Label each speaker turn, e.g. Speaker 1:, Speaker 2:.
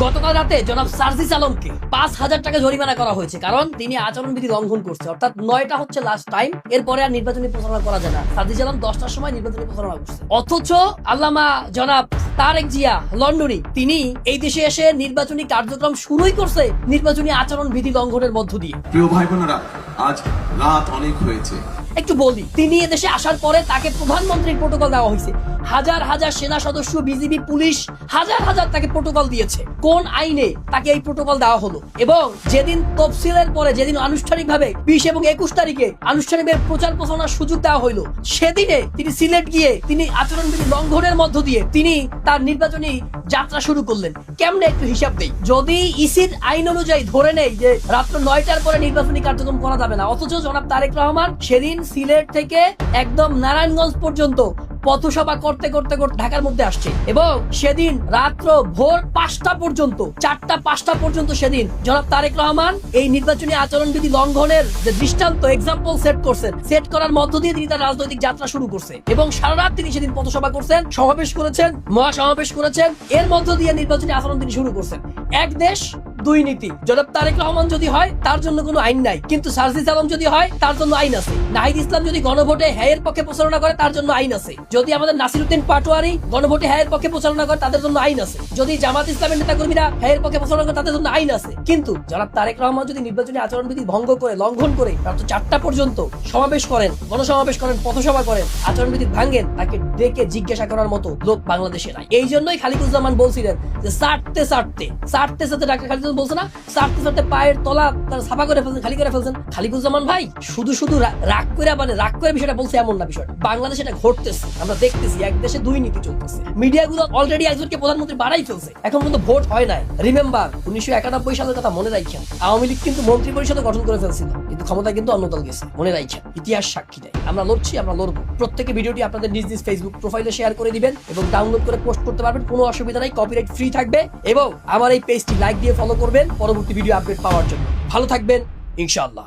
Speaker 1: গতকাল রাতে জনাব সার্জিস আলমকে 5,000 টাকা জরিমানা করা হয়েছে, কারণ তিনি আচরণবিধি লঙ্ঘন করছে। অর্থাৎ 9টা হচ্ছে লাস্ট টাইম, এরপরে আর নির্বাচনী প্রচারণা করা যায় না। সার্জিস আলম 10টার সময় নির্বাচনী প্রচারণা করছে, অথচ আল্লামা জনাব তারেক জিয়া লন্ডনী তিনি এই দেশে এসে নির্বাচনী কার্যক্রম শুরুই করছে নির্বাচনী আচরণবিধি লঙ্ঘনের মধ্য দিয়ে।
Speaker 2: প্রিয় ভাই বোনেরা, আজ রাত অনেক হয়েছে।
Speaker 1: একটু বলি, তিনি এদেশে আসার পরে তাকে প্রধানমন্ত্রীর প্রোটোকল দেওয়া হয়েছে। হাজার হাজার সেনা সদস্য, বিজিবি, পুলিশ হাজার হাজার তাকে প্রোটোকল দিয়েছে। কোন আইনে তাকে এই প্রোটোকল দেওয়া হলো? এবং যেদিন তফসিলের পরে, যেদিন আনুষ্ঠানিকভাবে 20 এবং 21 তারিখে আনুষ্ঠানিকভাবে প্রচার প্রচারণার সুযোগ দেওয়া হইলো, সেদিনে তিনি সিলেট গিয়ে তিনি আচরণবিধি লঙ্ঘনের মধ্য দিয়ে তিনি তার নির্বাচনী যাত্রা শুরু করলেন। কেমনে একটু হিসাব দেই। যদি ইসির আইন অনুযায়ী ধরে নেই যে রাত্র 9টার পরে নির্বাচনী কার্যক্রম করা যাবে না, অথচ জনাব তারেক রহমান সেদিন সিলেট থেকে একদম নারায়ণগঞ্জ পর্যন্ত পথসভা করতে করতে ঢাকার মধ্যে আসছে, এবং সেদিন রাত্র ভোর 5টা পর্যন্ত, 4টা-5টা পর্যন্ত সেদিন জনাব তারেক রহমান এই নির্বাচনী আচরণবিধি লঙ্ঘনের যে দৃষ্টান্ত এক্সাম্পল সেট করছেন, সেট করার মধ্য দিয়ে তিনি তার রাজনৈতিক যাত্রা শুরু করছে। এবং সারা রাত তিনি সেদিন পথসভা করছেন, সমাবেশ করেছেন, মহাসমাবেশ করেছেন, এর মধ্য দিয়ে নির্বাচনী আচরণ তিনি শুরু করছেন। এক দেশ দুই নীতি। জনাব তারেক রহমান যদি হয় তার জন্য কোনো আইন নাই, কিন্তু সার্জিস আলম যদি হয় তার জন্য আইন আছে। নাহিদ ইসলাম যদি গণভোটে হ্যায়ের পক্ষে প্রচারণা করে তার জন্য আইন আছে। যদি আমাদের নাসিরউদ্দিন পাটোয়ারি গণভোটে হ্যায়ের পক্ষে প্রচারণা করে তাদের জন্য আইন আছে। যদি জামাত ইসলামের নেতাকর্মীরা হ্যায়ের পক্ষে প্রচারণা করে তাদের জন্য আইন আছে। কিন্তু জনাব তারেক রহমান যদি নির্বাচনী আচরণবিধি ভঙ্গ করে, লঙ্ঘন করে রাত 4টা পর্যন্ত সমাবেশ করেন, গণসমাবেশ করেন, পথসভা করেন, আচরণবিধি ভাঙেন, তাকে ডেকে জিজ্ঞাসা করার মতো লোক বাংলাদেশে নাই। এই জন্যই খালিকুজ্জামান বলছিলেন যে সারতে ডাক্তার খালিকুজ্জামান বলছে না, সারতে পায়ের তলা তার সাফা করে ফেলছেন, খালি করে ফেলছেন। খালিকুজ্জামান ভাই শুধু রাগ করে বিষয়টা বলছে এমন না। বিষয়টা বাংলাদেশে এটা ঘটতেছে, আমরা দেখতেছি। এক দেশে দুই নীতি চলতেছে। মিডিয়াগুলো অলরেডি একজনকে প্রধানমন্ত্রী বাড়াই ফেলছে, এখন পর্যন্ত ভোট হয় নাই। রিমেম্বার 1991 সালের কথা মনে রাখেন, আওয়ামী লীগ কিন্তু মন্ত্রী পরিষদ গঠন করে ফেলছিল, কিন্তু ক্ষমতা কিন্তু অন্য দল গেছে। মনে রাখেন, ইতিহাস সাক্ষী দেয়। আমরা লড়ছি, আমরা লড়বো। প্রত্যেকে ভিডিওটি আপনাদের নিজ নিজ ফেসবুক প্রোফাইলে শেয়ার করে দিবেন এবং ডাউনলোড করে পোস্ট করতে পারবেন, কোনো অসুবিধা নাই, কপিরাইট ফ্রি থাকবে। এবং আমার এই পেজটি লাইক দিয়ে ফলো করবেন পরবর্তী ভিডিও আপডেট পাওয়ার জন্য। ভালো থাকবেন, ইনশাআল্লাহ।